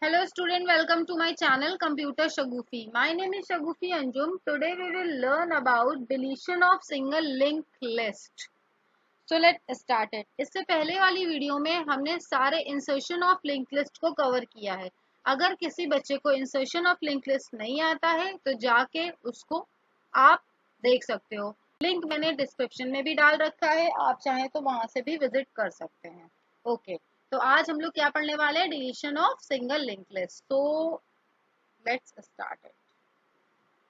Hello student, welcome to my channel Computer Shagufi. My name is Shagufi Anjum. Today we will learn about deletion of single linked list. So let's start it. इससे पहले वाली video में हमने सारे insertion of link list को cover किया है. अगर किसी बच्चे को इंसर्शन ऑफ लिंक लिस्ट नहीं आता है तो जाके उसको आप देख सकते हो. लिंक मैंने डिस्क्रिप्शन में भी डाल रखा है, आप चाहें तो वहां से भी विजिट कर सकते हैं. ओके तो आज हम लोग क्या पढ़ने वाले हैं, deletion of single link list. तो लेट्स स्टार्ट इट.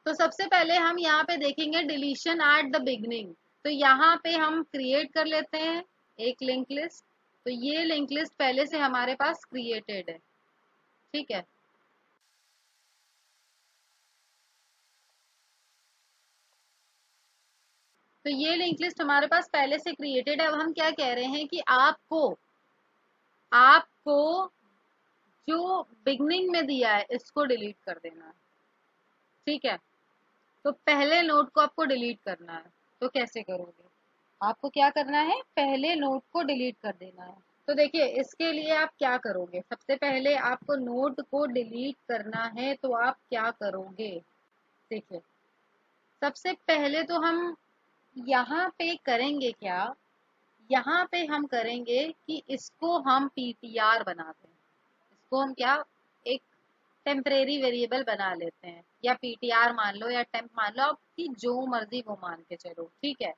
तो सबसे पहले हम यहाँ पे देखेंगे डिलीशन एट द बिगनिंग. तो यहाँ पे हम क्रिएट कर लेते हैं एक लिंक लिस्ट. तो ये लिंक लिस्ट पहले से हमारे पास क्रिएटेड है, ठीक है. तो ये लिंक लिस्ट हमारे पास पहले से क्रिएटेड है. अब हम क्या कह रहे हैं कि आपको जो बिगनिंग में दिया है इसको डिलीट कर देना है, ठीक है. तो पहले नोड को आपको डिलीट करना है. तो कैसे करोगे, आपको क्या करना है, पहले नोड को डिलीट कर देना है. तो देखिए इसके लिए आप क्या करोगे, सबसे पहले आपको नोड को डिलीट करना है तो आप क्या करोगे. देखिए सबसे पहले तो हम यहाँ पे करेंगे क्या, यहाँ पे हम करेंगे कि इसको हम पीटीआर बनाते हैं. इसको हम क्या, एक टेम्परेरी वेरिएबल बना लेते हैं, या पीटीआर मान लो या टेम्प मान लो, आपकी जो मर्जी वो मान के चलो, ठीक है.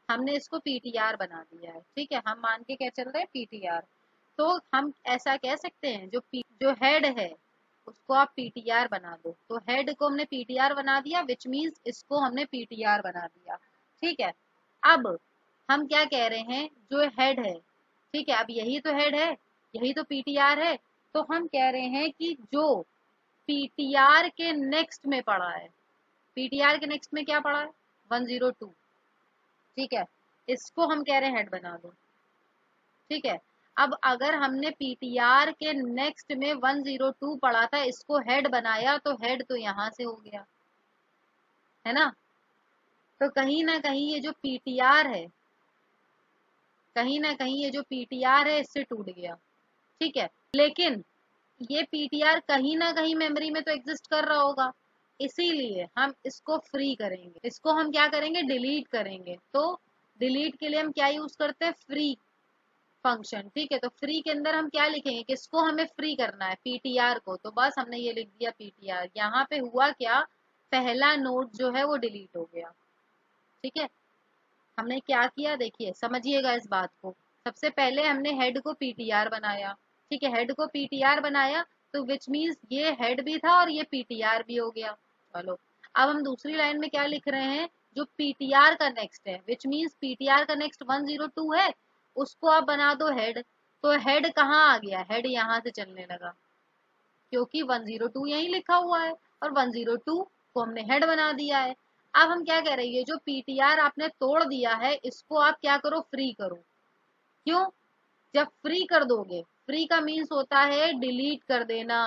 हमने इसको पीटीआर बना दिया है, ठीक है. हम मान के क्या चल रहे हैं, पीटीआर. तो हम ऐसा कह सकते हैं जो हेड है उसको आप पीटीआर बना दो. तो हेड को हमने पीटीआर बना दिया, विच मीन्स इसको हमने पीटीआर बना दिया, ठीक है. अब हम क्या कह रहे हैं, जो हेड है, ठीक है. अब यही तो हेड है, यही तो पीटीआर है. तो हम कह रहे हैं कि जो पीटीआर के नेक्स्ट में पड़ा है, पीटीआर के नेक्स्ट में क्या पड़ा है, 102, ठीक है. इसको हम कह रहे हैं हेड बना दो, ठीक है. अब अगर हमने पीटीआर के नेक्स्ट में 102 पढ़ा था, इसको हेड बनाया, तो हेड तो यहां से हो गया है ना. तो कहीं ना कहीं ये जो पीटीआर है, कहीं ना कहीं ये जो पीटीआर है इससे टूट गया, ठीक है. लेकिन ये पीटीआर कहीं ना कहीं मेमोरी में तो एग्जिस्ट कर रहा होगा, इसीलिए हम इसको फ्री करेंगे. इसको हम क्या करेंगे, डिलीट करेंगे. तो डिलीट के लिए हम क्या यूज करते हैं, फ्री फंक्शन, ठीक है. तो फ्री के अंदर हम क्या लिखेंगे, किसको हमें फ्री करना है, पीटीआर को. तो बस हमने ये लिख दिया पीटीआर. यहाँ पे हुआ क्या, पहला नोड जो है वो डिलीट हो गया, ठीक है. हमने क्या किया, देखिए समझिएगा इस बात को. सबसे पहले हमने हेड को पीटीआर बनाया, ठीक है. हेड को पीटीआर बनाया तो विच मीन्स ये हेड भी था और ये पीटीआर भी हो गया. चलो अब हम दूसरी लाइन में क्या लिख रहे हैं, जो पीटीआर का नेक्स्ट है, विच मीन्स पीटीआर का नेक्स्ट 102 है, उसको आप बना दो हेड. तो हेड कहाँ आ गया, हेड यहाँ से चलने लगा, क्योंकि 102 यहीं लिखा हुआ है और 102 को हमने हेड बना दिया है. अब हम क्या कह रहे हैं, जो पीटीआर आपने तोड़ दिया है इसको आप क्या करो, फ्री करो. क्यों, जब फ्री कर दोगे, फ्री का मीन्स होता है डिलीट कर देना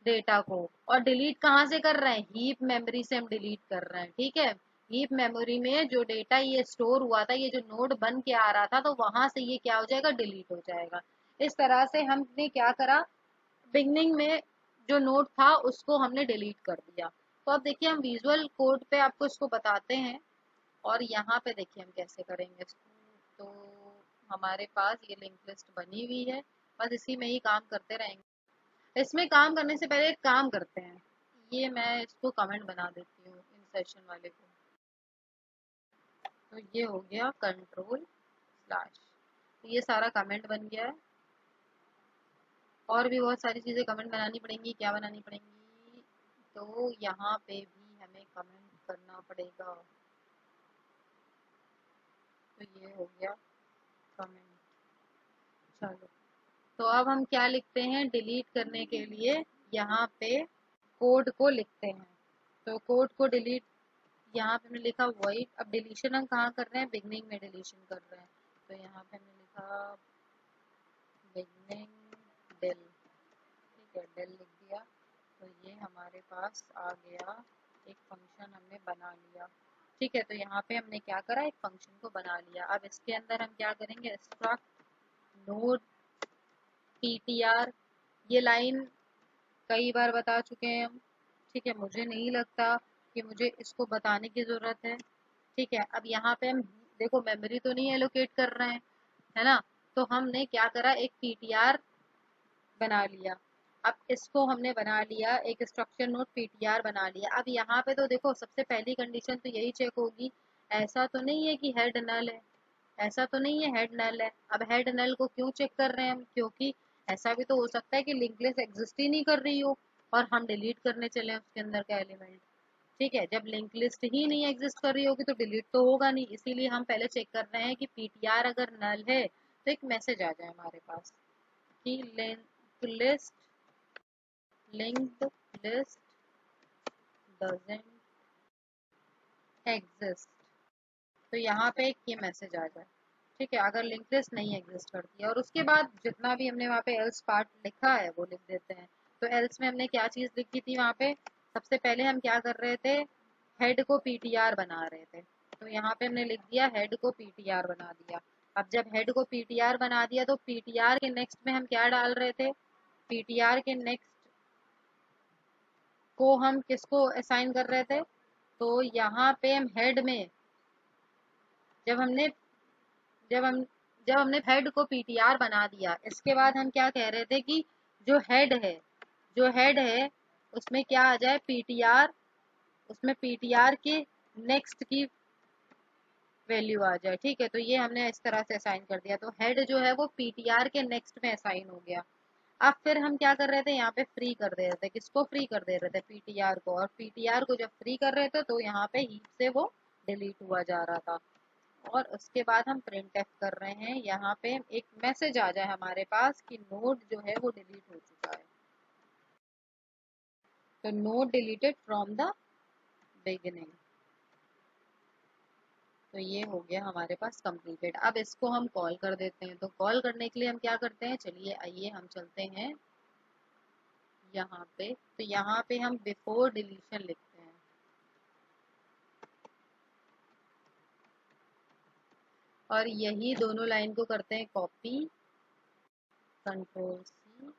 डेटा को. और डिलीट कहाँ से कर रहे हैं, हीप मेमोरी से हम डिलीट कर रहे हैं, ठीक है. हीप मेमोरी में जो डेटा ये स्टोर हुआ था, ये जो नोड बन के आ रहा था, तो वहां से ये क्या हो जाएगा, डिलीट हो जाएगा. इस तरह से हमने क्या करा, बिगनिंग में जो नोड था उसको हमने डिलीट कर दिया. तो अब देखिए हम विजुअल कोड पे आपको इसको बताते हैं, और यहाँ पे देखिए हम कैसे करेंगे इसको. तो हमारे पास ये लिंक लिस्ट बनी हुई है, बस इसी में ही काम करते रहेंगे. इसमें काम करने से पहले एक काम करते हैं, ये मैं इसको कमेंट बना देती हूँ इन सेशन वाले को. तो ये हो गया कंट्रोल स्लैश, तो ये सारा कमेंट बन गया है. और भी बहुत सारी चीज़ें कमेंट बनानी पड़ेंगी, क्या बनानी पड़ेंगी, तो यहाँ पे भी हमें कमेंट करना पड़ेगा. तो ये हो गया कमेंट. चलो तो अब हम क्या लिखते हैं, डिलीट करने के लिए यहाँ पे कोड को लिखते हैं. तो कोड को डिलीट, यहाँ पे हमने लिखा वॉइड. अब डिलीशन हम कहाँ कर रहे हैं, बिगनिंग में डिलीशन कर रहे हैं. तो यहाँ पे हमने लिखा बिगनिंग डेल, ठीक है, डेल लिख दिया. तो ये हमारे पास आ गया, एक फंक्शन हमने बना लिया, ठीक है. तो यहाँ पे हमने क्या करा, एक फंक्शन को बना लिया. अब इसके अंदर हम क्या करेंगे, स्ट्रक्ट नोड पीटीआर, ये लाइन कई बार बता चुके हैं हम। ठीक है, मुझे नहीं लगता कि मुझे इसको बताने की जरूरत है। ठीक है, अब यहाँ पे हम देखो मेमोरी तो नहीं एलोकेट कर रहे हैं, है ना। तो हमने क्या करा, एक पीटीआर बना लिया। अब इसको हमने बना लिया, एक स्ट्रक्चर नोड पीटीआर बना लिया। अब यहाँ पे तो देखो सबसे पहली कंडीशन तो यही चेक होगी, ऐसा तो नहीं है कि हेड नल है, ऐसा तो नहीं है हेड नल है। अब हेड नल को क्यों चेक कर रहे हैं हम, क्योंकि ऐसा भी तो हो सकता है कि लिंक लिस्ट एग्जिस्ट ही नहीं कर रही हो और हम डिलीट करने चले उसके अंदर का एलिमेंट। ठीक है, जब लिंक लिस्ट ही नहीं एग्जिस्ट कर रही होगी तो डिलीट तो होगा नहीं, इसीलिए हम पहले चेक कर रहे हैं कि पीटीआर अगर नल है तो एक मैसेज आ जाए हमारे पास कि linked list doesn't exist। तो यहाँ पे एक ये मैसेज आ जाए। ठीक है, अगर लिंक लिस्ट नहीं एग्जिस्ट करती है, और उसके बाद जितना भी हमने वहाँ पे एल्स पार्ट लिखा है वो लिख देते हैं। तो एल्स में हमने क्या चीज लिखी थी वहाँ पे, सबसे पहले हम क्या कर रहे थे, हेड को पीटीआर बना रहे थे। तो यहाँ पे हमने लिख दिया हेड को पीटीआर बना दिया। अब जब हेड को पीटीआर बना दिया तो पीटीआर के नेक्स्ट में हम क्या डाल रहे थे, पीटीआर के नेक्स्ट को हम किसको असाइन कर रहे थे, तो यहाँ पे हम हेड में जब हमने जब हम जब हमने हेड को पीटीआर बना दिया, इसके बाद हम क्या कह रहे थे कि जो हेड है उसमें क्या आ जाए, पीटीआर, उसमें पीटीआर के नेक्स्ट की वैल्यू आ जाए। ठीक है, तो ये हमने इस तरह से असाइन कर दिया, तो हेड जो है वो पीटीआर के नेक्स्ट में असाइन हो गया। अब फिर हम क्या कर रहे थे, यहाँ पे फ्री कर दे रहे थे, किसको फ्री कर दे रहे थे, पीटीआर को। और पीटीआर को जब फ्री कर रहे थे तो यहाँ पे हीप से वो डिलीट हुआ जा रहा था। और उसके बाद हम प्रिंट एफ कर रहे हैं, यहाँ पे एक मैसेज आ जाए हमारे पास कि नोड जो है वो डिलीट हो चुका है। तो node deleted from the beginning. तो ये हो गया हमारे पास कंप्लीटेड। अब इसको हम कॉल कर देते हैं। तो कॉल करने के लिए हम क्या करते हैं, चलिए आइए हम चलते हैं यहाँ पे। तो यहाँ पे हम बिफोर डिलीशन लिखते हैं, और यही दोनों लाइन को करते हैं कॉपी, कंट्रोल सी,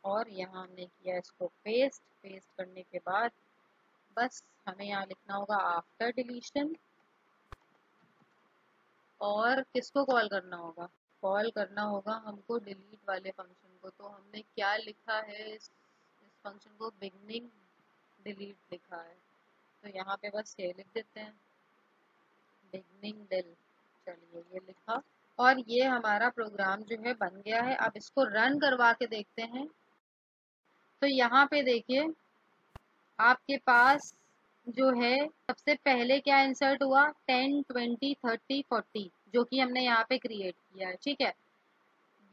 और यहाँ हमने किया इसको पेस्ट। पेस्ट करने के बाद बस हमें यहाँ लिखना होगा आफ्टर डिलीशन, और किसको कॉल करना होगा, कॉल करना होगा हमको डिलीट वाले फंक्शन को। तो हमने क्या लिखा है, इस फंक्शन को बिगनिंग डिलीट लिखा है। तो यहाँ पे बस ये लिख देते हैं बिगनिंग डिल। चलिए ये लिखा, और ये हमारा प्रोग्राम जो है बन गया है। अब इसको रन करवा के देखते हैं। तो यहाँ पे देखिए आपके पास जो है सबसे पहले क्या इंसर्ट हुआ, 10 20 30 40, जो कि हमने यहाँ पे क्रिएट किया है। ठीक है,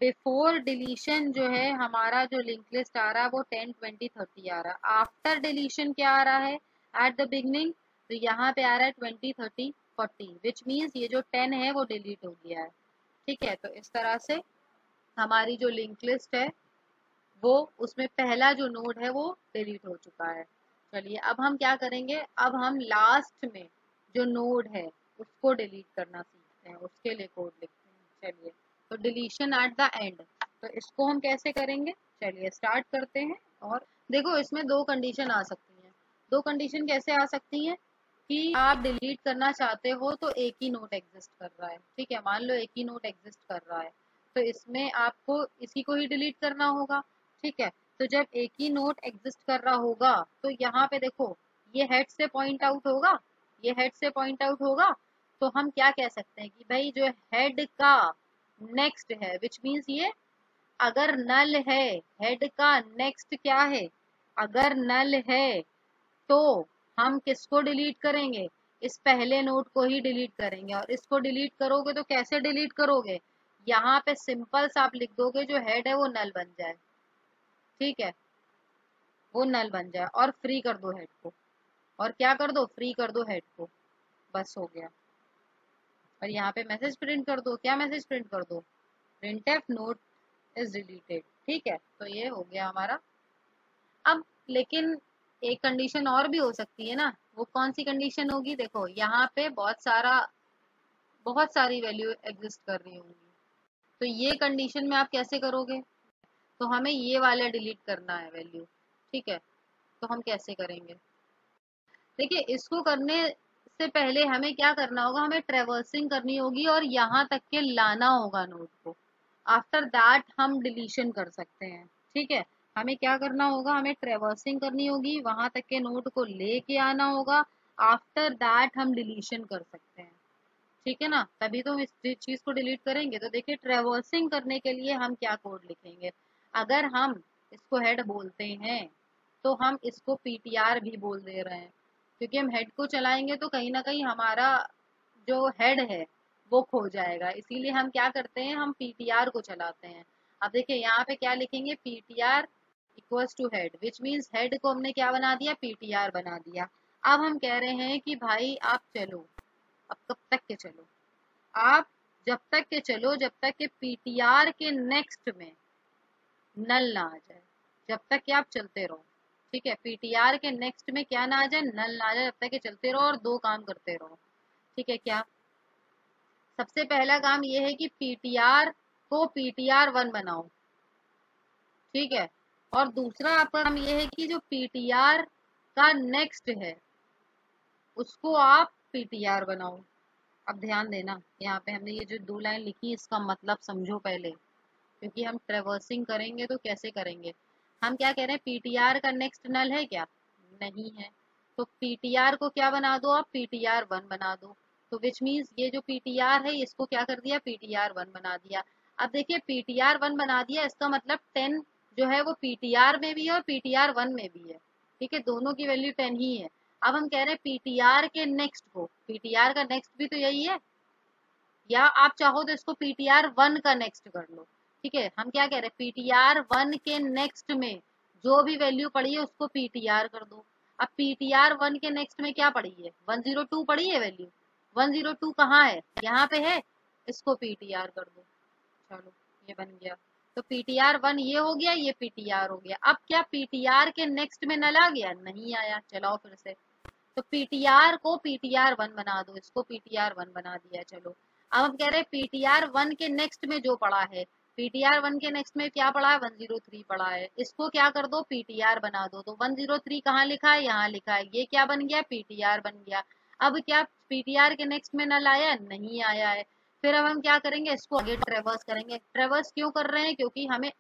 बिफोर डिलीशन जो है हमारा जो लिंक लिस्ट आ रहा है वो 10 20 30 आ रहा है। आफ्टर डिलीशन क्या आ रहा है, एट द बिगनिंग, तो यहाँ पे आ रहा है 20 30 40, विच मीन्स ये जो 10 है वो डिलीट हो गया है। ठीक है, तो इस तरह से हमारी जो लिंक लिस्ट है वो, उसमें पहला जो नोड है वो डिलीट हो चुका है। चलिए अब हम क्या करेंगे, अब हम लास्ट में जो नोड है उसको डिलीट करना सीखते हैं, उसके लिए कोड लिखते हैं। चलिए, तो डिलीशन एट द एंड, तो इसको हम कैसे करेंगे, चलिए स्टार्ट करते हैं। और देखो इसमें दो कंडीशन आ सकती हैं। दो कंडीशन कैसे आ सकती हैं, कि आप डिलीट करना चाहते हो तो एक ही नोड एग्जिस्ट कर रहा है। ठीक है, मान लो एक ही नोड एग्जिस्ट कर रहा है, तो इसमें आपको इसी को ही डिलीट करना होगा। ठीक है, तो जब एक ही नोड एग्जिस्ट कर रहा होगा तो यहाँ पे देखो ये हेड से पॉइंट आउट होगा, ये हेड से पॉइंट आउट होगा। तो हम क्या कह सकते हैं कि भाई जो हेड का नेक्स्ट है, विच मीन्स ये अगर नल है, हेड का नेक्स्ट क्या है, अगर नल है तो हम किसको डिलीट करेंगे, इस पहले नोड को ही डिलीट करेंगे। और इसको डिलीट करोगे तो कैसे डिलीट करोगे, यहाँ पे सिंपल सा आप लिख दोगे जो हेड है वो नल बन जाए। ठीक है, वो नल बन जाए, और फ्री कर दो हेड को, और क्या कर दो, फ्री कर दो हेड को, बस हो गया। और यहाँ पे मैसेज प्रिंट कर दो, क्या मैसेज प्रिंट कर दो, printf नोड इज डिलीटेड। ठीक है, तो ये हो गया हमारा। अब लेकिन एक कंडीशन और भी हो सकती है ना, वो कौन सी कंडीशन होगी, देखो यहाँ पे बहुत सारी वैल्यू एग्जिस्ट कर रही होंगी। तो ये कंडीशन में आप कैसे करोगे, तो हमें ये वाला डिलीट करना है वैल्यू। ठीक है, तो हम कैसे करेंगे? देखिए, इसको करने से पहले हमें क्या करना होगा, हमें ट्रेवर्सिंग करनी होगी और यहाँ तक के लाना होगा नोड को। आफ्टर दैट हम डिलीशन कर सकते हैं। ठीक है, हमें क्या करना होगा, हमें ट्रेवर्सिंग करनी होगी, वहां तक के नोड को लेके आना होगा। आफ्टर दैट हम डिलीशन कर सकते हैं। ठीक है ना, तभी तो हम इस चीज को डिलीट करेंगे। तो देखिए, ट्रेवर्सिंग करने के लिए हम क्या कोड लिखेंगे। अगर हम इसको हेड बोलते हैं तो हम इसको पीटीआर भी बोल दे रहे हैं, क्योंकि हम हेड को चलाएंगे तो कहीं ना कहीं हमारा जो हेड है वो खो जाएगा। इसीलिए हम क्या करते हैं, हम पीटीआर को चलाते हैं। अब देखिए, यहाँ पे क्या लिखेंगे, PTR equals to head, which means head को हमने क्या बना दिया, पीटीआर बना दिया। अब हम कह रहे हैं कि भाई आप चलो, अब कब तक के चलो, आप जब तक के चलो जब तक के पीटीआर के नेक्स्ट में नल ना आ जाए, जब तक कि आप चलते रहो। ठीक है, पीटीआर के नेक्स्ट में क्या ना आ जाए, नल ना आ जाए, जब तक कि चलते रहो और दो काम करते रहो। ठीक है, क्या सबसे पहला काम ये है कि पीटीआर को पीटीआर 1 बनाओ। ठीक है, और दूसरा आपका काम ये है कि जो पीटीआर का नेक्स्ट है उसको आप पीटीआर बनाओ। अब ध्यान देना, यहाँ पे हमने ये जो दो लाइन लिखी इसका मतलब समझो पहले, क्योंकि हम ट्रेवर्सिंग करेंगे तो कैसे करेंगे। हम क्या कह रहे हैं, पीटीआर का नेक्स्ट नल है क्या, नहीं है, तो पीटीआर को क्या बना दो आप, पीटीआर 1 बना दो। तो विच मीन्स ये जो पीटीआर है इसको क्या कर दिया, पीटीआर 1 बना दिया। अब देखिए, पीटीआर 1 बना दिया, इसका मतलब 10 जो है वो पीटीआर में भी है और पीटीआर 1 में भी है। ठीक है, दोनों की वैल्यू 10 ही है। अब हम कह रहे हैं पीटीआर के नेक्स्ट को, पीटीआर का नेक्स्ट भी तो यही है, या आप चाहो तो इसको पीटीआर 1 का नेक्स्ट कर लो। ठीक है, हम क्या कह रहे हैं, पीटीआर 1 के नेक्स्ट में जो भी वैल्यू पड़ी है उसको पीटीआर कर दो। अब पीटीआर 1 के नेक्स्ट में क्या पड़ी है, 102 पड़ी है वैल्यू, 102 कहाँ है, यहाँ पे है, इसको पीटीआर कर दो। चलो, ये बन गया। तो पीटीआर 1 ये हो गया, ये पीटीआर हो गया। अब क्या पीटीआर के नेक्स्ट में नल आ गया, नहीं आया, चलाओ फिर से। तो पीटीआर को पीटीआर 1 बना दो, इसको पीटीआर 1 बना दिया। चलो, अब हम कह रहे हैं पीटीआर 1 के नेक्स्ट में जो पड़ा है, पीटीआर 1 के नेक्स्ट में क्या पड़ा है, 103 पड़ा है, इसको क्या कर दो, पीटीआर बना दो। तो 103 कहाँ लिखा है, यहाँ लिखा है, ये क्या बन गया, पीटीआर बन गया। अब क्या पीटीआर के नेक्स्ट में नल आया, नहीं आया है। फिर अब हम क्या करेंगे, इसको आगे ट्रेवर्स करेंगे। ट्रेवर्स क्यों कर रहे हैं, क्योंकि हमें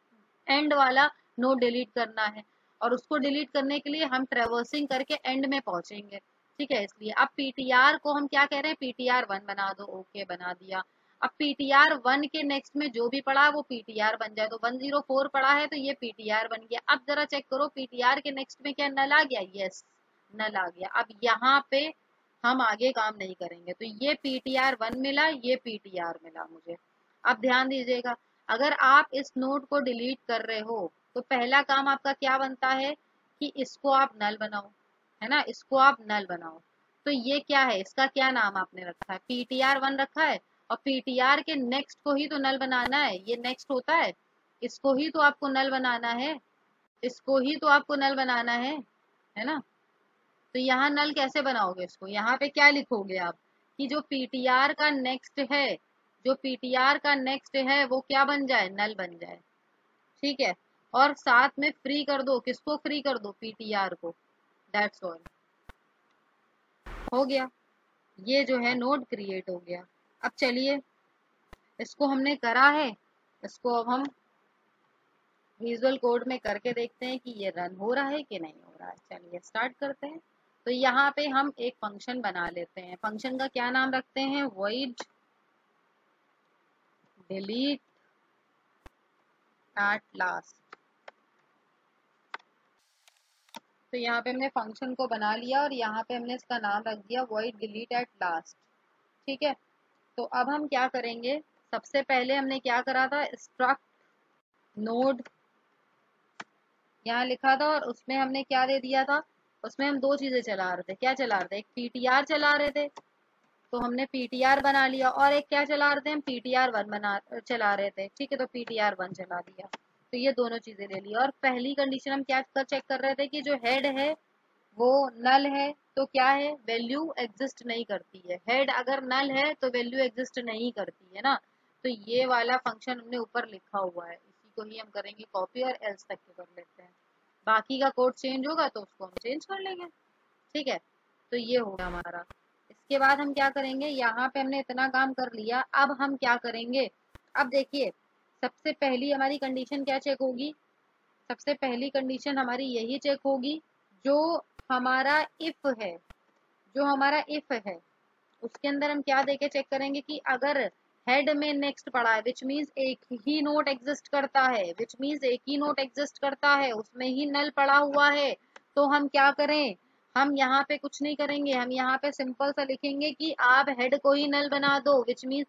एंड वाला नोड डिलीट करना है, और उसको डिलीट करने के लिए हम ट्रेवर्सिंग करके एंड में पहुंचेंगे। ठीक है, इसलिए अब पीटीआर को हम क्या कह रहे हैं, पीटीआर 1 बना दो। ओके, बना दिया। अब पीटीआर 1 के नेक्स्ट में जो भी पड़ा है वो पीटीआर बन जाए। तो 104 पड़ा है तो ये पीटीआर बन गया। अब जरा चेक करो, पीटीआर के नेक्स्ट में क्या नल आ गया, यस, नल आ गया। अब यहाँ पे हम आगे काम नहीं करेंगे, तो ये पीटीआर 1 मिला, ये पीटीआर मिला मुझे। अब ध्यान दीजिएगा, अगर आप इस नोड को डिलीट कर रहे हो तो पहला काम आपका क्या बनता है कि इसको आप नल बनाओ, है ना, इसको आप नल बनाओ। तो ये क्या है, इसका क्या नाम आपने रखा है, पीटीआर 1 रखा है, और पीटीआर के नेक्स्ट को ही तो नल बनाना है, ये नेक्स्ट होता है, इसको ही तो आपको नल बनाना है, इसको ही तो आपको नल बनाना है ना। तो यहाँ नल कैसे बनाओगे इसको, यहाँ पे क्या लिखोगे आप कि जो पीटीआर का नेक्स्ट है, जो पीटीआर का नेक्स्ट है वो क्या बन जाए, नल बन जाए। ठीक है, और साथ में फ्री कर दो, किसको फ्री कर दो, पीटीआर को। दैट्स ऑल, हो गया, ये जो है नोड क्रिएट हो गया। अब चलिए, इसको हमने करा है, इसको अब हम विजुअल कोड में करके देखते हैं कि ये रन हो रहा है कि नहीं हो रहा है। चलिए स्टार्ट करते हैं। तो यहाँ पे हम एक फंक्शन बना लेते हैं। फंक्शन का क्या नाम रखते हैं, void delete at last। तो यहाँ पे हमने फंक्शन को बना लिया और यहाँ पे हमने इसका नाम रख दिया void delete at last। ठीक है, तो अब हम क्या करेंगे, सबसे पहले हमने क्या करा था, struct node यहाँ लिखा था और उसमें हमने क्या दे दिया था, उसमें हम दो चीजें चला रहे थे। क्या चला रहे थे, एक पीटीआर चला रहे थे, तो हमने पीटीआर बना लिया, और एक क्या चला रहे थे, हम पीटीआर 1 बना चला रहे थे। ठीक है, तो पीटीआर 1 चला दिया। तो ये दोनों चीजें ले ली। और पहली कंडीशन हम क्या चेक कर रहे थे कि जो हेड है वो नल है, तो क्या है, वैल्यू एग्जिस्ट नहीं करती है। हेड अगर नल है तो वैल्यू एग्जिस्ट नहीं करती है ना। तो ये वाला फंक्शन हमने ऊपर लिखा हुआ है, इसी को ही हम करेंगे कॉपी और एल्स तक के कर लेते हैं। बाकी का कोड चेंज होगा तो उसको हम चेंज कर लेंगे। ठीक है, तो ये हो गया हमारा। इसके बाद हम क्या करेंगे, यहाँ पे हमने इतना काम कर लिया, अब हम क्या करेंगे। अब देखिए, सबसे पहली हमारी कंडीशन क्या चेक होगी, सबसे पहली कंडीशन हमारी यही चेक होगी जो हमारा इफ है, जो हमारा इफ है उसके अंदर हम क्या देके चेक करेंगे कि अगर हेड में नेक्स्ट पड़ा है, विच मीन्स एक ही नोट एग्जिस्ट करता है, विच मीन्स एक ही नोट एग्जिस्ट करता है, उसमें ही नल पड़ा हुआ है, तो हम क्या करें, हम यहाँ पे कुछ नहीं करेंगे, हम यहाँ पे सिंपल सा लिखेंगे कि आप हेड को ही नल बना दो, विच मीन्स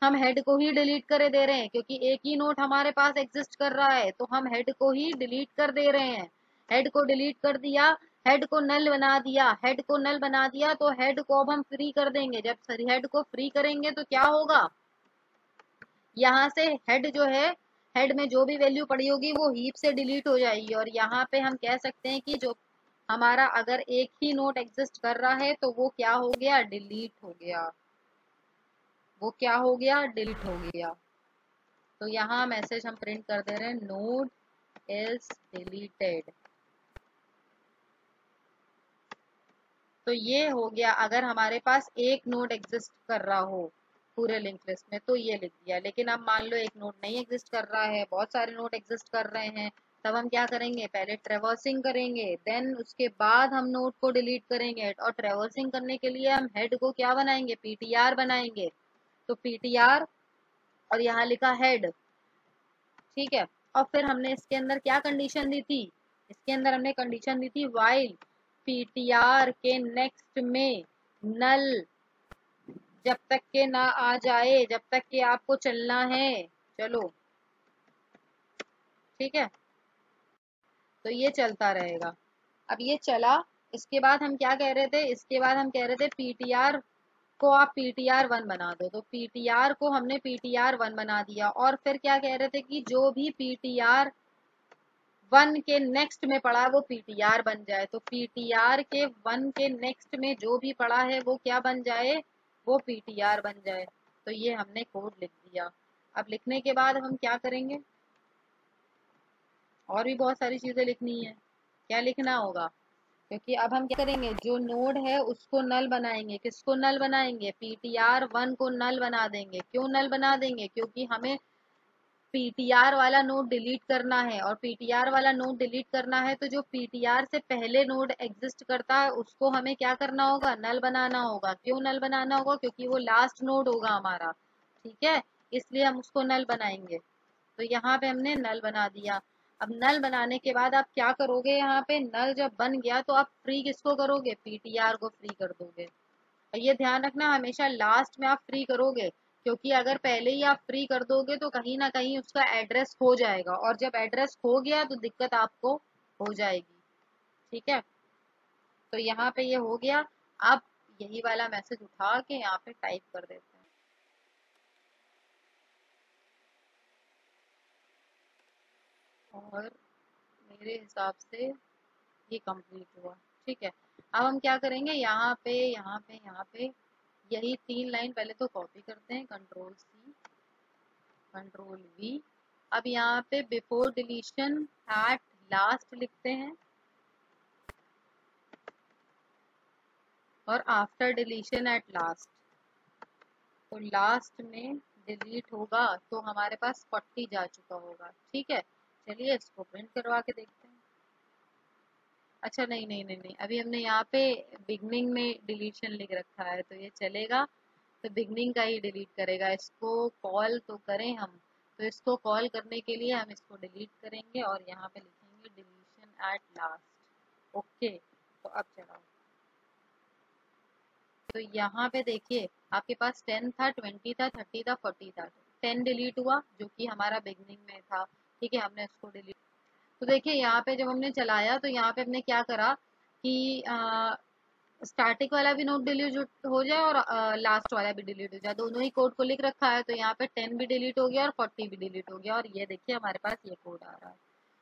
हम हेड को ही डिलीट करे दे रहे हैं, क्योंकि एक ही नोट हमारे पास एग्जिस्ट कर रहा है, तो हम हेड को ही डिलीट कर दे रहे हैं। हेड को डिलीट कर दिया, हेड को नल बना दिया, हेड को नल बना दिया, तो हेड को अब हम फ्री कर देंगे। जब हेड को फ्री करेंगे तो क्या होगा, यहाँ से हेड जो है, हेड में जो भी वैल्यू पड़ी होगी वो हीप से डिलीट हो जाएगी, और यहाँ पे हम कह सकते हैं कि जो हमारा अगर एक ही नोट एग्जिस्ट कर रहा है तो वो क्या हो गया, डिलीट हो गया, वो क्या हो गया, डिलीट हो गया। तो यहाँ मैसेज हम प्रिंट कर दे रहे हैं, नोड इज डिलीटेड। तो ये हो गया अगर हमारे पास एक नोड एग्जिस्ट कर रहा हो पूरे लिंक लिस्ट में, तो ये लिख दिया। लेकिन अब मान लो एक नोड नहीं एग्जिस्ट कर रहा है, बहुत सारे नोड एग्जिस्ट कर रहे हैं, तब हम क्या करेंगे, पहले ट्रेवर्सिंग करेंगे, देन उसके बाद हम नोड को डिलीट करेंगे। और ट्रेवर्सिंग करने के लिए हम हेड को क्या बनाएंगे, पीटीआर बनाएंगे। तो पीटीआर और यहाँ लिखा हेड, ठीक है। और फिर हमने इसके अंदर क्या कंडीशन दी थी, इसके अंदर हमने कंडीशन दी थी वाइल पीटीआर के नेक्स्ट में नल जब तक के ना आ जाए, जब तक के आपको चलना है, चलो ठीक है, तो ये चलता रहेगा। अब ये चला, इसके बाद हम क्या कह रहे थे, इसके बाद हम कह रहे थे पीटीआर को आप पीटीआर 1 बना दो, तो पीटीआर को हमने पीटीआर 1 बना दिया। और फिर क्या कह रहे थे कि जो भी पीटीआर 1 के नेक्स्ट में पड़ा है वो पीटीआर बन जाए, तो पीटीआर के 1 के नेक्स्ट में जो भी पड़ा है वो क्या बन जाए, वो पीटीआर बन जाए। तो ये हमने कोड लिख दिया। अब लिखने के बाद हम क्या करेंगे, और भी बहुत सारी चीजें लिखनी है। क्या लिखना होगा, क्योंकि अब हम क्या करेंगे, जो नोड है उसको नल बनाएंगे, किसको नल बनाएंगे, पीटीआर 1 को नल बना देंगे। क्यों नल बना देंगे, क्योंकि हमें पीटीआर वाला नोड डिलीट करना है, और पीटीआर वाला नोड डिलीट करना है तो जो पीटीआर से पहले नोड एग्जिस्ट करता है उसको हमें क्या करना होगा, नल बनाना होगा। क्यों नल बनाना होगा, क्योंकि वो लास्ट नोड होगा हमारा, ठीक है, इसलिए हम उसको नल बनाएंगे। तो यहाँ पे हमने नल बना दिया। अब नल बनाने के बाद आप क्या करोगे, यहाँ पे नल जब बन गया तो आप फ्री किसको करोगे, पीटीआर को फ्री कर दोगे। और ये ध्यान रखना हमेशा लास्ट में आप फ्री करोगे, क्योंकि अगर पहले ही आप फ्री कर दोगे तो कहीं ना कहीं उसका एड्रेस खो जाएगा, और जब एड्रेस खो गया तो दिक्कत आपको हो जाएगी। ठीक है, तो यहाँ पे ये हो गया। अब यही वाला मैसेज उठा के यहाँ पे टाइप कर देते हैं, और मेरे हिसाब से ये कंप्लीट हुआ। ठीक है, अब हम क्या करेंगे, यहाँ पे यहाँ पे यहाँ पे यही 3 लाइन पहले तो कॉपी करते हैं, कंट्रोल सी कंट्रोल वी। अब यहाँ पे बिफोर डिलीशन एट लास्ट लिखते हैं, और आफ्टर डिलीशन एट लास्ट। तो लास्ट में डिलीट होगा तो हमारे पास 40 जा चुका होगा। ठीक है, चलिए इसको प्रिंट करवा के देखते हैं। अच्छा नहीं नहीं नहीं नहीं, अभी हमने यहाँ पे बिगनिंग में डिलीशन लिख रखा है, तो ये चलेगा, तो बिगनिंग का ही डिलीट करेगा। इसको कॉल तो करें हम, तो इसको कॉल करने के लिए हम इसको डिलीट करेंगे और यहाँ पे लिखेंगे डिलीशन एट लास्ट। ओके, तो अब चलाओ। तो यहाँ पे देखिए आपके पास 10 था, 20 था, 30 था, 40 था, 10 डिलीट हुआ जो कि हमारा बिगनिंग में था। ठीक है, हमने इसको डिलीट, तो देखिए यहाँ पे जब हमने चलाया तो यहाँ पे हमने क्या करा कि स्टैटिक वाला भी नोट डिलीट हो जाए और लास्ट वाला भी डिलीट हो जाए, दोनों ही कोड को लिख रखा है। तो यहाँ पे 10 भी डिलीट हो गया और 40 भी डिलीट हो गया, और ये देखिए हमारे पास ये कोड आ रहा है।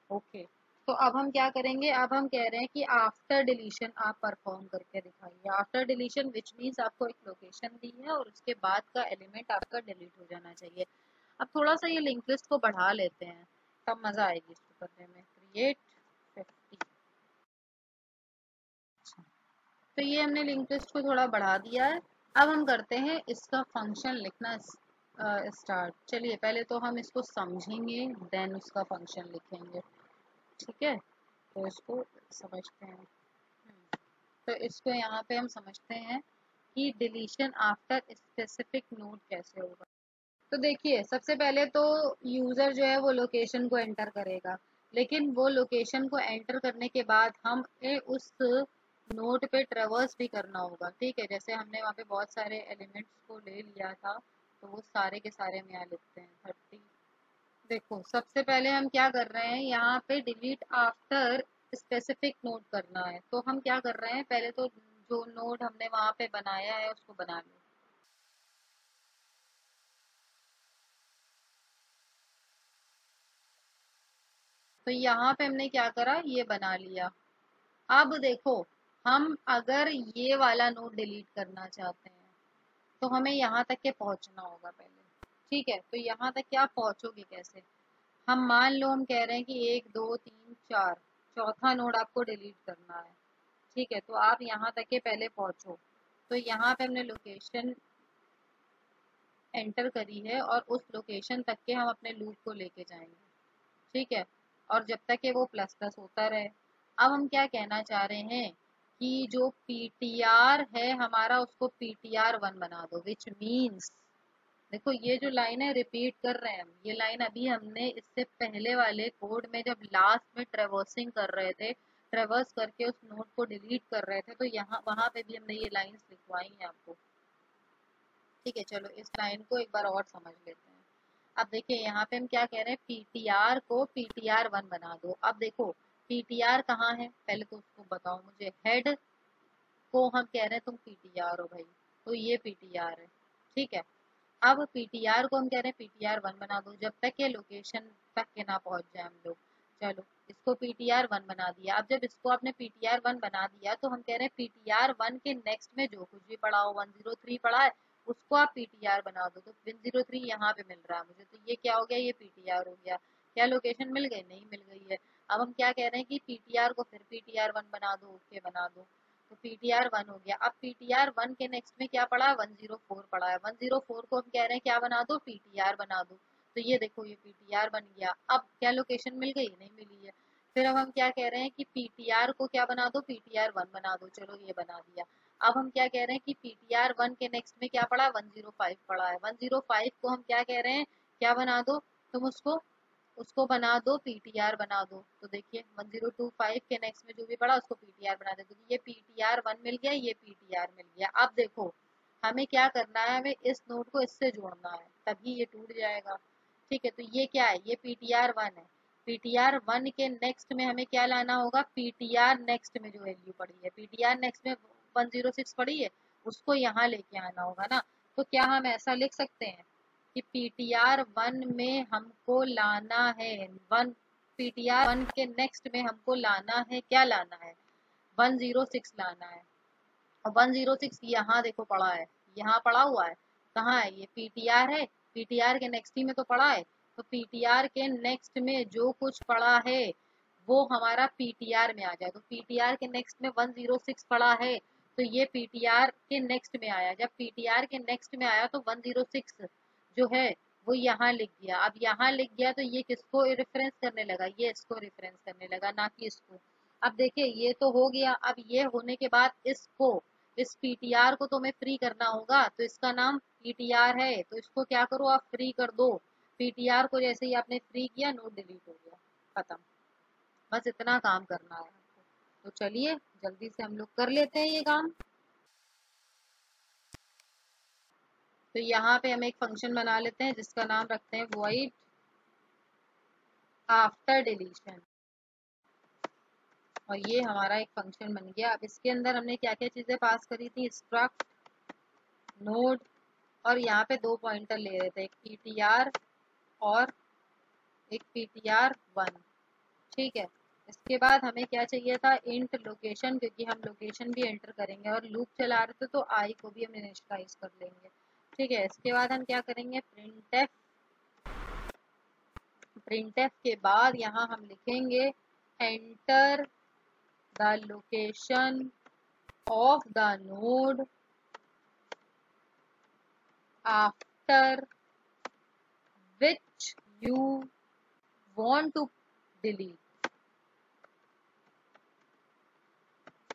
ओके, तो अब हम क्या करेंगे, अब हम कह रहे हैं कि आफ्टर डिलीशन आप परफॉर्म करके दिखाइए। आफ्टर डिलीशन विच मीन्स आपको एक लोकेशन दी है और उसके बाद का एलिमेंट आपका डिलीट हो जाना चाहिए। अब थोड़ा सा ये लिंक लिस्ट को बढ़ा लेते हैं, तब मजा आएगी इसको करने में। क्रिएट 50, तो ये हमने लिंक लिस्ट को थोड़ा बढ़ा दिया है। अब हम करते हैं इसका फंक्शन लिखना स्टार्ट। चलिए पहले तो हम इसको समझेंगे, देन उसका फंक्शन लिखेंगे। ठीक है, तो इसको समझते हैं। तो इसको यहाँ पे हम समझते हैं कि डिलीशन आफ्टर स्पेसिफिक नोड कैसे होगा। तो देखिए सबसे पहले तो यूज़र जो है वो लोकेशन को एंटर करेगा, लेकिन वो लोकेशन को एंटर करने के बाद हम उस नोड पे ट्रेवर्स भी करना होगा। ठीक है, जैसे हमने वहाँ पे बहुत सारे एलिमेंट्स को ले लिया था, तो वो सारे के सारे हम यहाँ लिखते हैं 30। देखो सबसे पहले हम क्या कर रहे हैं, यहाँ पे डिलीट आफ्टर स्पेसिफिक नोड करना है। तो हम क्या कर रहे हैं, पहले तो जो नोड हमने वहाँ पे बनाया है उसको बना लो। तो यहाँ पे हमने क्या करा, ये बना लिया। अब देखो हम अगर ये वाला नोड डिलीट करना चाहते हैं तो हमें यहाँ तक के पहुँचना होगा पहले। ठीक है, तो यहाँ तक क्या पहुँचोगे कैसे, हम मान लो हम कह रहे हैं कि 1 2 3 4, चौथा नोड आपको डिलीट करना है। ठीक है, तो आप यहाँ तक के पहले पहुँचो। तो यहाँ पे हमने लोकेशन एंटर करी है और उस लोकेशन तक के हम अपने लूप को लेके जाएंगे। ठीक है, और जब तक कि वो प्लस प्लस होता रहे। अब हम क्या कहना चाह रहे हैं कि जो पीटीआर है हमारा उसको पीटीआर 1 बना दो, विच मीन्स देखो ये जो लाइन है रिपीट कर रहे हैं हम, ये लाइन अभी हमने इससे पहले वाले कोड में जब लास्ट में ट्रेवर्सिंग कर रहे थे, ट्रेवर्स करके उस नोड को डिलीट कर रहे थे, तो यहाँ वहां पे भी हमने ये लाइंस लिखवाई हैं आपको। ठीक है, चलो इस लाइन को एक बार और समझ लेते हैं। अब देखिए यहाँ पे हम क्या कह रहे हैं, पीटीआर को पीटीआर 1 बना दो। अब देखो पीटीआर कहाँ है, पहले तो उसको बताओ मुझे। हेड को हम कह रहे हैं तुम पीटीआर हो भाई, तो ये पीटीआर है। ठीक है, अब पीटीआर को हम कह रहे हैं पीटीआर 1 बना दो, जब तक ये लोकेशन तक के ना पहुंच जाए हम लोग। चलो इसको पीटीआर 1 बना दिया। अब जब इसको आपने पीटीआर 1 बना दिया तो हम कह रहे हैं पीटीआर 1 के नेक्स्ट में जो कुछ भी पड़ा हो, 103 पड़ा है, उसको आप पीटीआर बना दो। तो 103 यहाँ पे मिल रहा है मुझे, तो ये क्या हो गया, ये पीटीआर हो गया। क्या लोकेशन मिल गई, नहीं मिल गई है। अब हम क्या कह रहे हैं कि पीटीआर को फिर पीटीआर 1 बना दो, ओके बना दो। तो पीटीआर 1 हो गया। अब पीटीआर 1 के नेक्स्ट में क्या पड़ा है, 104 पड़ा है। 104 को हम कह रहे हैं क्या बना दो, पीटीआर बना दो। तो ये देखो ये पीटीआर बन गया। अब क्या लोकेशन मिल गई, नहीं मिली है। फिर अब हम क्या कह रहे हैं कि पीटीआर को क्या बना दो, पीटीआर 1 बना दो। चलो ये बना दिया। अब हम क्या कह रहे हैं कि पीटीआर 1 के नेक्स्ट में क्या पड़ा, 105 पड़ा है। 105 को हम क्या कह रहे हैं, क्या बना दो तुम उसको, उसको बना दो पीटीआर बना दो। तो देखिए 1025 के नेक्स्ट में जो भी पड़ा उसको पीटीआर बना दे। तो ये पीटीआर 1 मिल गया, ये पीटीआर मिल गया। अब देखो हमें क्या करना है, हमें इस नोड को इससे जोड़ना है, तभी ये टूट जाएगा। ठीक है, तो ये क्या है, ये पीटीआर 1 है। पीटीआर 1 के नेक्स्ट में हमें क्या लाना होगा, पीटीआर नेक्स्ट में जो वैल्यू पड़ी है, पीटीआर नेक्स्ट में 106 पड़ी है, उसको यहाँ लेके आना होगा ना। तो क्या हम ऐसा लिख सकते हैं कि पीटीआर 1 में हमको लाना है पीटीआर 1 के नेक्स्ट में हमको लाना है, क्या लाना है, 106 लाना है। और 106 यहाँ देखो पड़ा है, यहाँ पड़ा हुआ है। कहाँ है, ये पीटीआर है, पीटीआर के नेक्स्ट ही में तो पड़ा है। तो पीटीआर के नेक्स्ट में जो कुछ पड़ा है वो हमारा पीटीआर में आ जाए। तो पीटीआर के नेक्स्ट में 106 पड़ा है, तो ये पीटीआर के नेक्स्ट में आया। जब पीटीआर के नेक्स्ट में आया तो 106 जो है वो यहाँ लिख गया। अब यहाँ लिख गया तो ये किसको रेफरेंस करने लगा, ये इसको रेफरेंस करने लगा, ना कि इसको। अब देखिए ये तो हो गया। अब ये होने के बाद इसको, इस पीटीआर को तो हमें फ्री करना होगा, तो इसका नाम पीटीआर है, तो इसको क्या करो आप फ्री कर दो। पीटीआर को जैसे ही आपने फ्री किया नोट डिलीट हो गया, खत्म। बस इतना काम करना है आपको। तो चलिए जल्दी से हम लोग कर लेते हैं ये काम। तो यहाँ पे हम एक फंक्शन बना लेते हैं जिसका नाम रखते हैं void आफ्टर डिलीशन। और ये हमारा एक फंक्शन बन गया। अब इसके अंदर हमने क्या क्या चीजें पास करी थी, स्ट्रक्ट, नोड, और यहाँ पे दो पॉइंटर ले रहे थे, एक पीटीआर और एक पीटीआर 1। ठीक है, इसके बाद हमें क्या चाहिए था, इंट लोकेशन, क्योंकि हम लोकेशन भी एंटर करेंगे और लूप चला रहे थे तो आई को भी हम इनिशियलाइज कर लेंगे। ठीक है, इसके बाद हम क्या करेंगे, प्रिंटफ। प्रिंटफ के बाद यहाँ हम लिखेंगे enter the location of the node after which you want to delete,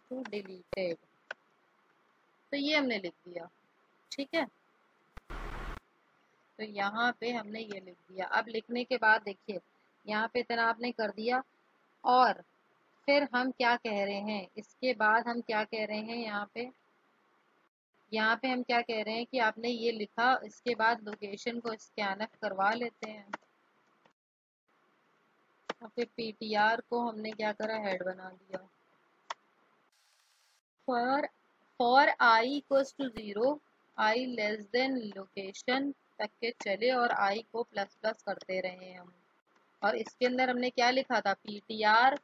to deleted। तो ये हमने लिख दिया, ठीक है। तो यहाँ पे हमने ये लिख दिया। अब लिखने के बाद देखिए यहाँ पे इतना आपने कर दिया, और फिर हम क्या कह रहे हैं, इसके बाद हम क्या कह रहे हैं, यहाँ पे हम क्या कह रहे हैं कि आपने ये लिखा, इसके बाद लोकेशन को स्कैनफ करवा लेते हैं। और फिर पीटीआर को हमने क्या करा, हेड बना दिया। For i equals to 0, i less than location तक के चले और आई को प्लस प्लस करते रहे हम। और इसके अंदर हमने क्या लिखा था, पीटीआर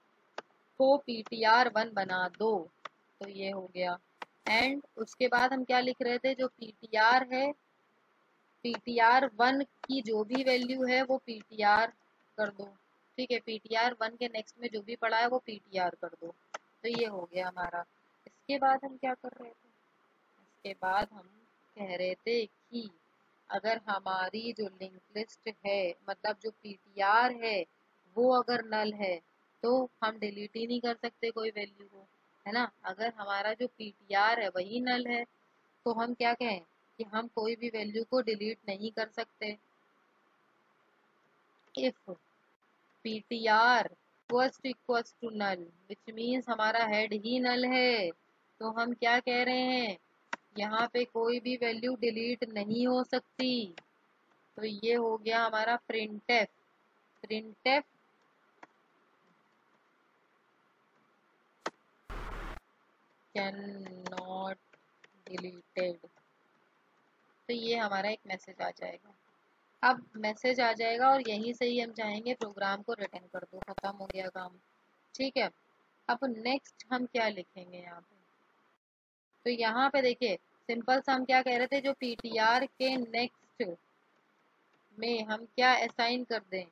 को ptr1 बना दो, तो ये हो गया। एंड उसके बाद हम क्या लिख रहे थे, जो ptr है, ptr1 की जो भी वैल्यू है वो ptr कर दो, ठीक है। ptr1 के नेक्स्ट में जो भी पड़ा है वो ptr कर दो, तो ये हो गया हमारा। इसके बाद हम क्या कर रहे थे, इसके बाद हम कह रहे थे कि अगर हमारी जो लिंक लिस्ट है, मतलब जो ptr है वो अगर नल है तो हम डिलीट ही नहीं कर सकते कोई वैल्यू को, है ना। अगर हमारा जो ptr है वही नल है तो हम क्या कहें कि हम कोई भी वैल्यू को डिलीट नहीं कर सकते। If ptr equals to null which means हमारा हेड ही नल है, तो हम क्या कह रहे हैं, यहाँ पे कोई भी वैल्यू डिलीट नहीं हो सकती। तो ये हो गया हमारा printf. Printf can not deleted, तो ये हमारा एक मैसेज आ जाएगा। अब मैसेज आ जाएगा और यहीं से ही हम चाहेंगे प्रोग्राम को रिटर्न कर दो, खत्म हो गया काम, ठीक है। अब नेक्स्ट हम क्या लिखेंगे यहाँ पे, तो यहाँ पे देखिए सिंपल सा हम क्या कह रहे थे, जो ptr के नेक्स्ट में हम क्या असाइन कर दें,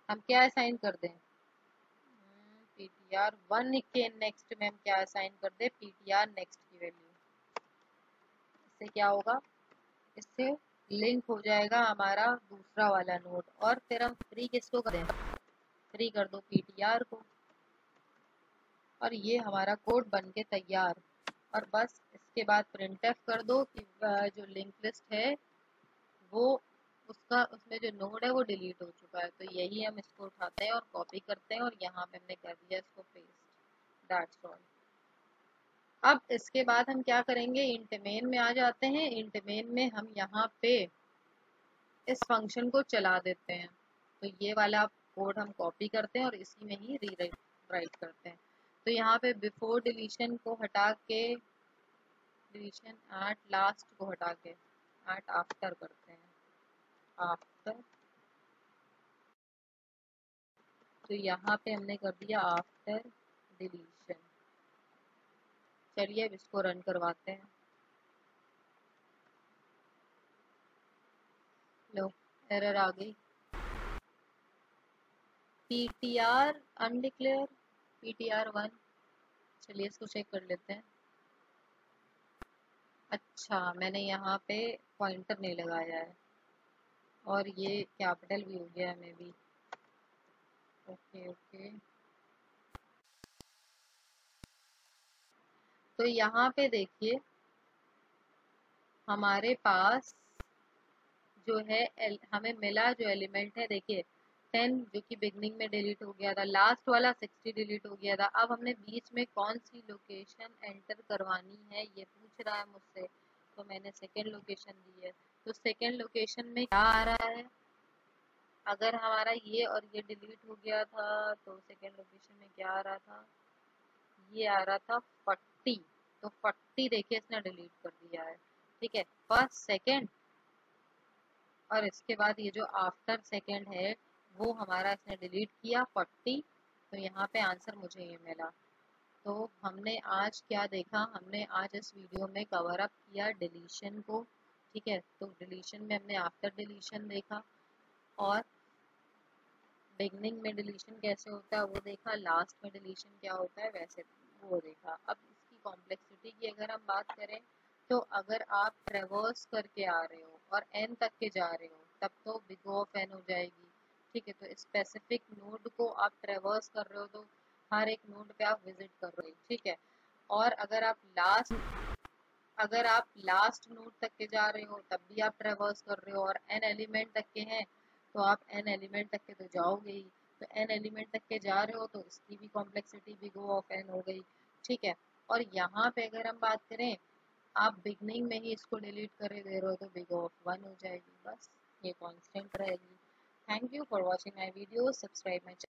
हम क्या असाइन कर दें, ptr1 के नेक्स्ट में हम क्या असाइन कर दें, ptr नेक्स्ट की वैल्यू। इससे क्या होगा, इससे लिंक हो जाएगा हमारा दूसरा वाला नोड, और फिर हम फ्री किसको करें, फ्री कर दो ptr को, और ये हमारा कोड बन के तैयार। और बस इसके बाद प्रिंटफ कर दो कि जो लिंक लिस्ट है वो उसका, उसमें जो नोड है वो डिलीट हो चुका है। तो यही हम इसको उठाते हैं और कॉपी करते हैं, और यहाँ पे हमने कर दिया इसको पेस्ट, दैट्स ऑल। अब इसके बाद हम क्या करेंगे, इंट मेन में आ जाते हैं। इंट मेन में हम यहाँ पे इस फंक्शन को चला देते हैं। तो ये वाला कोड हम कॉपी करते हैं और इसी में ही राइट करते हैं। तो यहाँ पे बिफोर डिलीशन को हटा के, डिलीशन एट लास्ट को हटा के एट आफ्टर करते हैं, आफ्टर। तो यहाँ पे हमने कर दिया आफ्टर डिलीशन। चलिए अब इसको रन करवाते हैं। लो एरर आ गई, ptr अनडिक्लेयर, ptr1। चलिए इसको चेक कर लेते हैं। अच्छा मैंने यहाँ पे पॉइंटर नहीं लगाया है, और ये कैपिटल भी हो गया है मे बी, ओके ओके। तो यहाँ पे देखिए हमारे पास जो है हमें मिला जो एलिमेंट है, देखिए 10 जो कि बिगनिंग में डिलीट हो गया था, लास्ट वाला 60 डिलीट हो गया था। अब हमने बीच में कौन सी लोकेशन एंटर करवानी है ये पूछ रहा है मुझसे, तो मैंने सेकेंड लोकेशन दी है। तो सेकेंड लोकेशन में क्या आ रहा है, अगर हमारा ये और ये डिलीट हो गया था तो सेकेंड लोकेशन में क्या आ रहा था, ये आ रहा था 40। तो 40 देखिए इसने डिलीट कर दिया है, ठीक है, फर्स्ट सेकेंड। और इसके बाद ये जो आफ्टर सेकेंड है वो हमारा इसने डिलीट किया 40। तो यहाँ पे आंसर मुझे ये मिला। तो हमने आज क्या देखा, हमने आज इस वीडियो में कवर अप किया डिलीशन को, ठीक है। तो डिलीशन में हमने आफ्टर डिलीशन देखा, और बिगनिंग में डिलीशन कैसे होता है वो देखा, लास्ट में डिलीशन क्या होता है वैसे वो देखा। अब इसकी कॉम्प्लेक्सिटी की अगर हम बात करें, तो अगर आप ट्रेवर्स करके आ रहे हो और n तक के जा रहे हो तब तो बिग O ऑफ n हो जाएगी। ठीक है, तो स्पेसिफिक नोड को आप ट्रेवर्स कर रहे हो तो हर एक नोड पे आप विजिट कर रहे हो। ठीक है, और अगर आप लास्ट नोड तक के जा रहे हो तब भी आप ट्रेवर्स कर रहे हो और n एलिमेंट तक के हैं तो आप n एलिमेंट तक के तो जाओगे ही। तो n एलिमेंट तक के जा रहे हो तो इसकी भी complexity big O of n हो गई। ठीक है, और यहाँ पे अगर हम बात करें, आप बिगनिंग में ही इसको डिलीट कर दे रहे हो तो बिग O ऑफ 1 हो जाएगी, बस ये कांस्टेंट रहेगी। Thank you for watching my video, subscribe my channel.